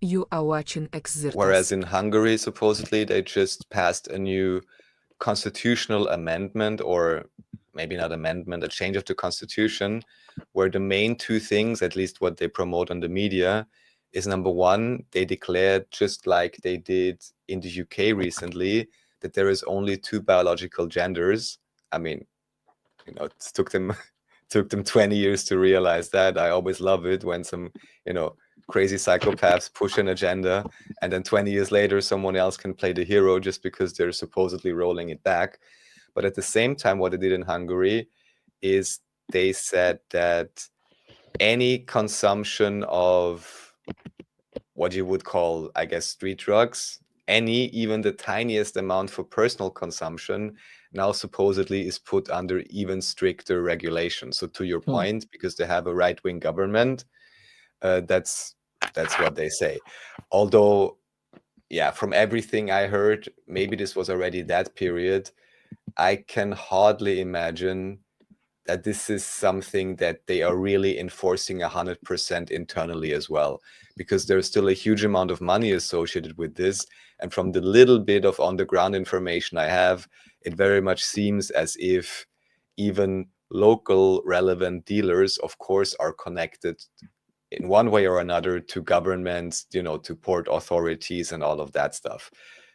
You are watching Whereas Xirtus. in Hungary, supposedly, they just passed a new constitutional amendment, or maybe not amendment, a change of the constitution, where the main two things, at least what they promote on the media, is number one, they declared, just like they did in the UK recently, that there is only two biological genders. I mean, it took them took them 20 years to realize that. I always love it when some, crazy psychopaths push an agenda, and then 20 years later someone else can play the hero just because they're supposedly rolling it back. But at the same time, what they did in Hungary is they said that any consumption of what you would call, I guess, street drugs, even the tiniest amount for personal consumption, now supposedly is put under even stricter regulation. So to your point, because they have a right-wing government, that's what they say. Although, yeah, from everything I heard, maybe this was already that period, I can hardly imagine that this is something that they are really enforcing 100% internally as well, because there's still a huge amount of money associated with this. And from the little bit of on the ground information I have, it very much seems as if even local relevant dealers, of course, are connected in one way or another to governments, to port authorities and all of that stuff.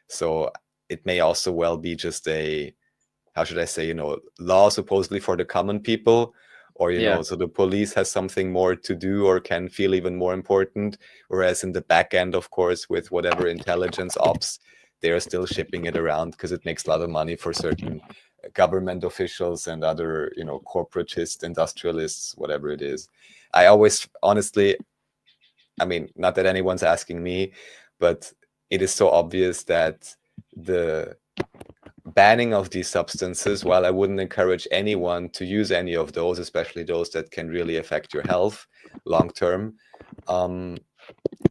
So it may also well be just a, how should I say, law supposedly for the common people, or, Yeah. so the police has something more to do or can feel even more important. Whereas in the back end, of course, with whatever intelligence ops, they are still shipping it around because it makes a lot of money for certain government officials and other, corporatist, industrialists, whatever it is. I always, honestly, I mean, not that anyone's asking me, but it is so obvious that the banning of these substances, while I wouldn't encourage anyone to use any of those, especially those that can really affect your health long term,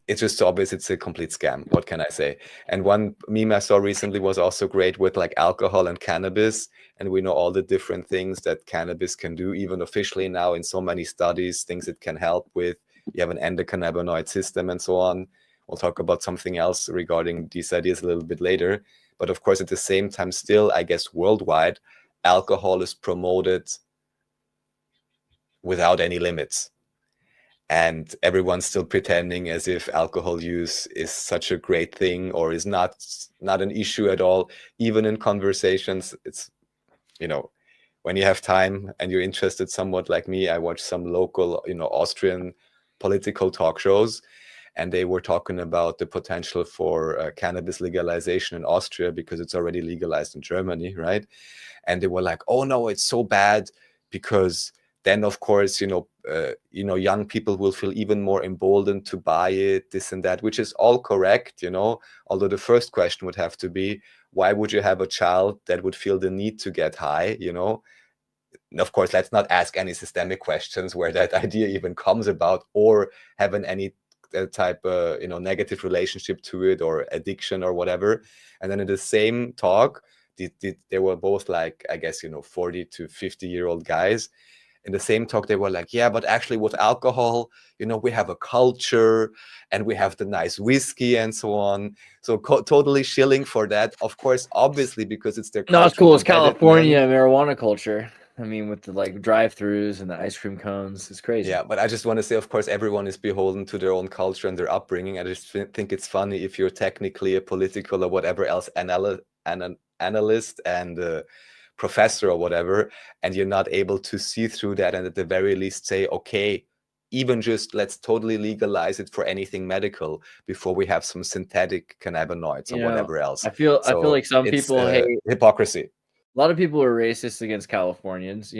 it's just so obvious it's a complete scam. What can I say? And one meme I saw recently was also great with like alcohol and cannabis. And we know all the different things that cannabis can do, even officially now in so many studies, things it can help with. You have an endocannabinoid system and so on. We'll talk about something else regarding these ideas a little bit later. But of course, at the same time, still, I guess, worldwide, alcohol is promoted without any limits. And everyone's still pretending as if alcohol use is such a great thing or is not an issue at all. Even in conversations, it's, when you have time and you're interested somewhat like me, I watch some local, Austrian political talk shows, and they were talking about the potential for cannabis legalization in Austria because it's already legalized in Germany, right? And they were like, oh no, it's so bad because then of course, young people will feel even more emboldened to buy it, this and that, which is all correct, although the first question would have to be, why would you have a child that would feel the need to get high, And of course, let's not ask any systemic questions where that idea even comes about, or have any type of negative relationship to it or addiction or whatever. And then in the same talk, they were both like, I guess, 40 to 50-year-old guys. In the same talk, they were like, yeah, but actually with alcohol, we have a culture and we have the nice whiskey and so on. So totally shilling for that. Of course, obviously, because it's their culture. Not as cool as California marijuana culture. I mean, with the like drive-throughs and the ice cream cones, it's crazy. Yeah, but I just want to say, of course, everyone is beholden to their own culture and their upbringing. I just think it's funny if you're technically a political or whatever else analyst and professor or whatever, and you're not able to see through that, and at the very least say, okay, even just let's totally legalize it for anything medical before we have some synthetic cannabinoids or whatever else. I feel like some people hate hypocrisy. A lot of people are racist against Californians,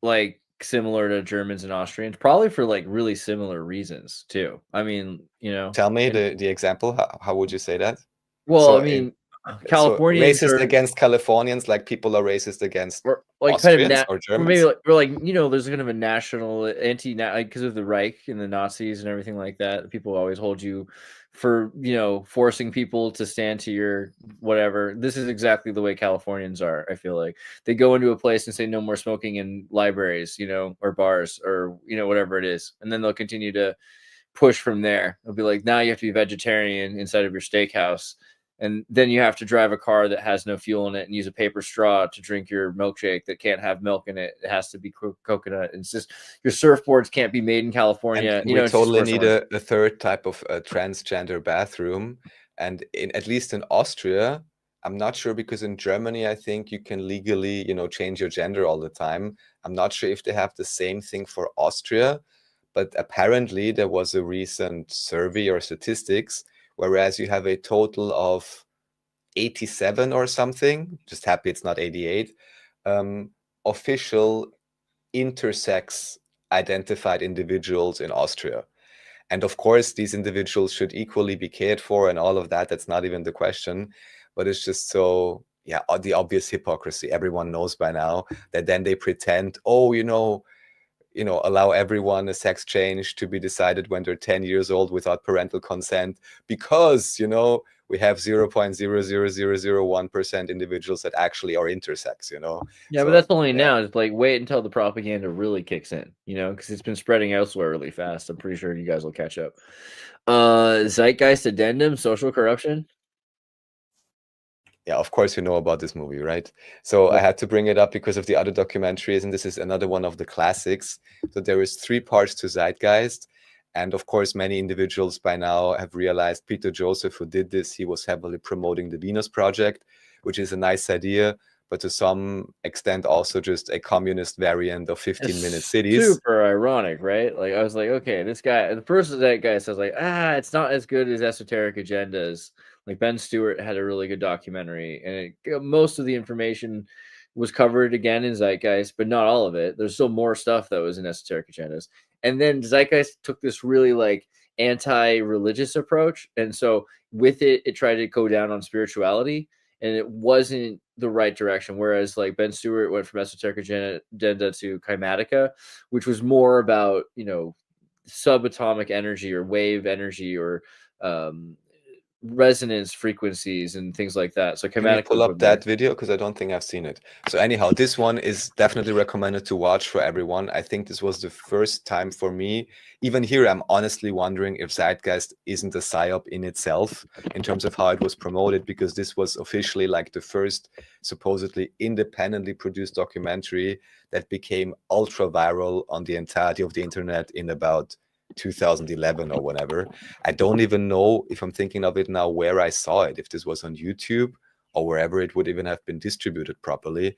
like similar to Germans and Austrians, probably for like really similar reasons too. I mean, Tell me the example. How would you say that? Well, so, I mean, Californians so racist against Californians, like people are racist against like Austrians kind of or Germans. Maybe we're like, there's kind of a national because of the Reich and the Nazis and everything like that. People always hold you for forcing people to stand to your whatever. This is exactly the way Californians are. I feel like they go into a place and say no more smoking in libraries, or bars, or whatever it is, and then they'll continue to push from there. It'll be like, now you have to be vegetarian inside of your steakhouse. And then you have to drive a car that has no fuel in it and use a paper straw to drink your milkshake that can't have milk in it. It has to be coconut. It's just your surfboards can't be made in California. And You we know, it's just totally worse and need worse. a third type of transgender bathroom. And at least in Austria, I'm not sure, because in Germany, I think you can legally, change your gender all the time. I'm not sure if they have the same thing for Austria, but apparently there was a recent survey or statistics, whereas you have a total of 87 or something, just happy it's not 88, official intersex identified individuals in Austria. And of course, these individuals should equally be cared for and all of that. That's not even the question. But it's just so, yeah, the obvious hypocrisy. Everyone knows by now that then they pretend, oh, allow everyone a sex change to be decided when they're 10 years old without parental consent, because, we have 0.00001% individuals that actually are intersex, Yeah, but that's only now. It's like, wait until the propaganda really kicks in, because it's been spreading elsewhere really fast. I'm pretty sure you guys will catch up. Zeitgeist addendum, social corruption. Yeah, of course you know about this movie, right? So I had to bring it up because of the other documentaries, and this is another one of the classics. So there is 3 parts to Zeitgeist, and of course many individuals by now have realized Peter Joseph, who did this, he was heavily promoting the Venus Project, which is a nice idea, but to some extent also just a communist variant of 15-minute cities. Super ironic, right? Like, I was like, okay, this guy, the first Zeitgeist, I was like, it's not as good as Esoteric Agendas. Like, Ben Stewart had a really good documentary, and most of the information was covered again in Zeitgeist, but not all of it. There's still more stuff that was in Esoteric Agendas. And then Zeitgeist took this really like anti-religious approach, and so with it tried to go down on spirituality, and it wasn't the right direction. Whereas like Ben Stewart went from Esoteric Agenda to Kymatica, which was more about, subatomic energy or wave energy or resonance frequencies and things like that. So Can you Kymatica pull up that video? Because I don't think I've seen it. So anyhow, this one is definitely recommended to watch for everyone. I think this was the first time for me. Even here, I'm honestly wondering if Zeitgeist isn't a psyop in itself in terms of how it was promoted, because this was officially like the first supposedly independently produced documentary that became ultra viral on the entirety of the internet in about 2011 or whatever. I don't even know, if I'm thinking of it now, where I saw it, if this was on YouTube or wherever it would even have been distributed properly.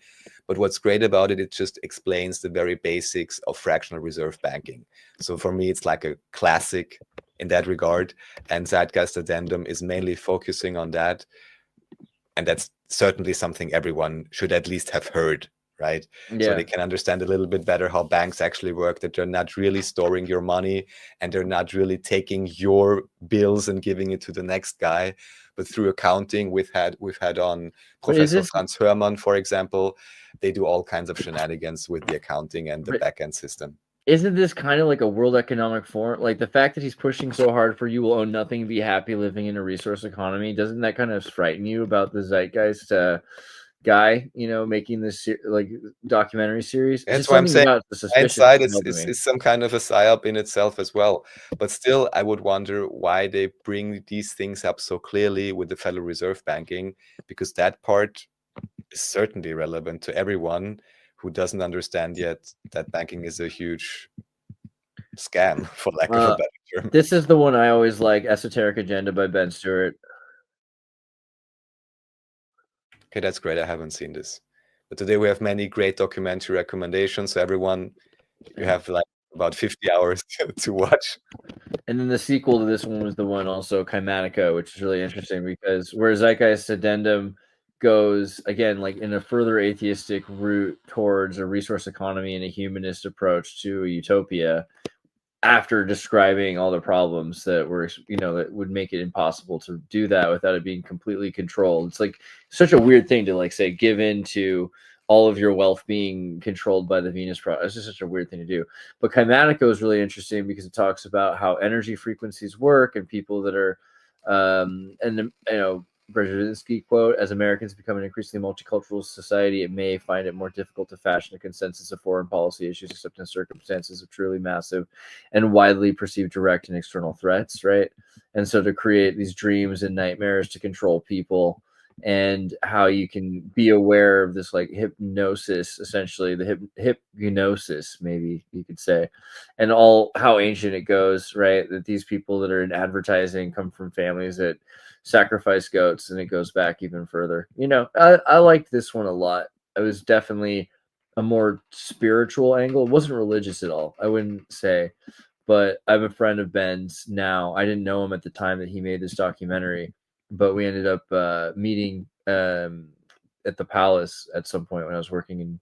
But what's great about it, it just explains the very basics of fractional reserve banking. So for me, it's like a classic in that regard. And Zeitgeist Addendum is mainly focusing on that. And that's certainly something everyone should at least have heard, right? Yeah. So they can understand a little bit better how banks actually work, that they're not really storing your money and they're not really taking your bills and giving it to the next guy, but through accounting. We've had on Professor Franz Hörmann, for example. They do all kinds of shenanigans with the accounting and the back-end system. Isn't this kind of like a World Economic Forum? Like the fact that he's pushing so hard for you will own nothing and be happy living in a resource economy. Doesn't that kind of frighten you about the Zeitgeist guy, making this like documentary series? That's why I'm saying inside is some kind of a psyop in itself as well. But still, I would wonder why they bring these things up so clearly with the Federal Reserve banking, because that part is certainly relevant to everyone who doesn't understand yet that banking is a huge scam, for lack of a better term. This is the one I always like, Esoteric Agenda by Ben Stewart. Okay, that's great. I haven't seen this. But today we have many great documentary recommendations. So everyone, you have like about 50 hours to watch. And then the sequel to this one was the one also, Kymatica, which is really interesting because where Zeitgeist Addendum goes, again, like in a further atheistic route towards a resource economy and a humanist approach to a utopia, after describing all the problems that were, that would make it impossible to do that without it being completely controlled. It's like such a weird thing to like say, give in to all of your wealth being controlled by the Venus Project. It's just such a weird thing to do. But Kymatica is really interesting because it talks about how energy frequencies work and people that are, Brzezinski quote, as Americans become an increasingly multicultural society, it may find it more difficult to fashion a consensus of foreign policy issues, except in circumstances of truly massive and widely perceived direct and external threats, right? And so to create these dreams and nightmares to control people, and how you can be aware of this like hypnosis, essentially the hipgnosis, maybe you could say, and all how ancient it goes, right? That these people that are in advertising come from families that sacrifice goats, and it goes back even further. You know, I liked this one a lot. It was definitely a more spiritual angle. It wasn't religious at all, I wouldn't say, but I'm a friend of Ben's now. I didn't know him at the time that he made this documentary, but we ended up meeting at the Palace at some point when I was working in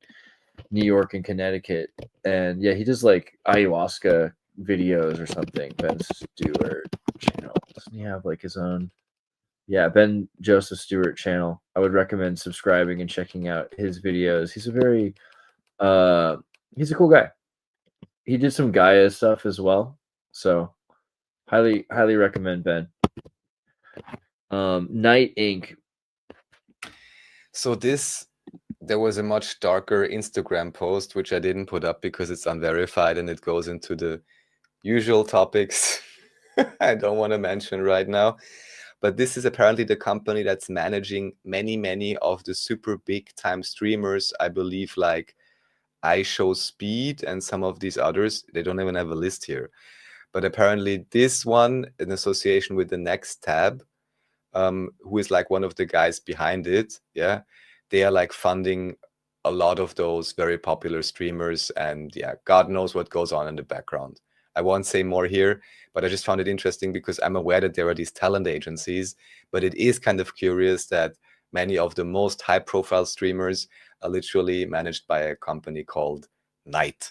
New York and Connecticut. And yeah, he does like ayahuasca videos or something. Ben Stewart channel. Doesn't he have like his own? Yeah, Ben Joseph Stewart channel. I would recommend subscribing and checking out his videos. He's a very he's a cool guy. He did some Gaia stuff as well. So highly recommend Ben. Night Inc. So there was a much darker Instagram post, which I didn't put up because it's unverified and it goes into the usual topics I don't want to mention right now. But this is apparently the company that's managing many of the super big time streamers. I believe like I Show Speed and some of these others. They don't even have a list here. But apparently this one, in association with the Next Tab, who is like one of the guys behind it, yeah, they are like funding a lot of those very popular streamers, and yeah, God knows what goes on in the background. I won't say more here, but I just found it interesting because I'm aware that there are these talent agencies, but it is kind of curious that many of the most high-profile streamers are literally managed by a company called Night.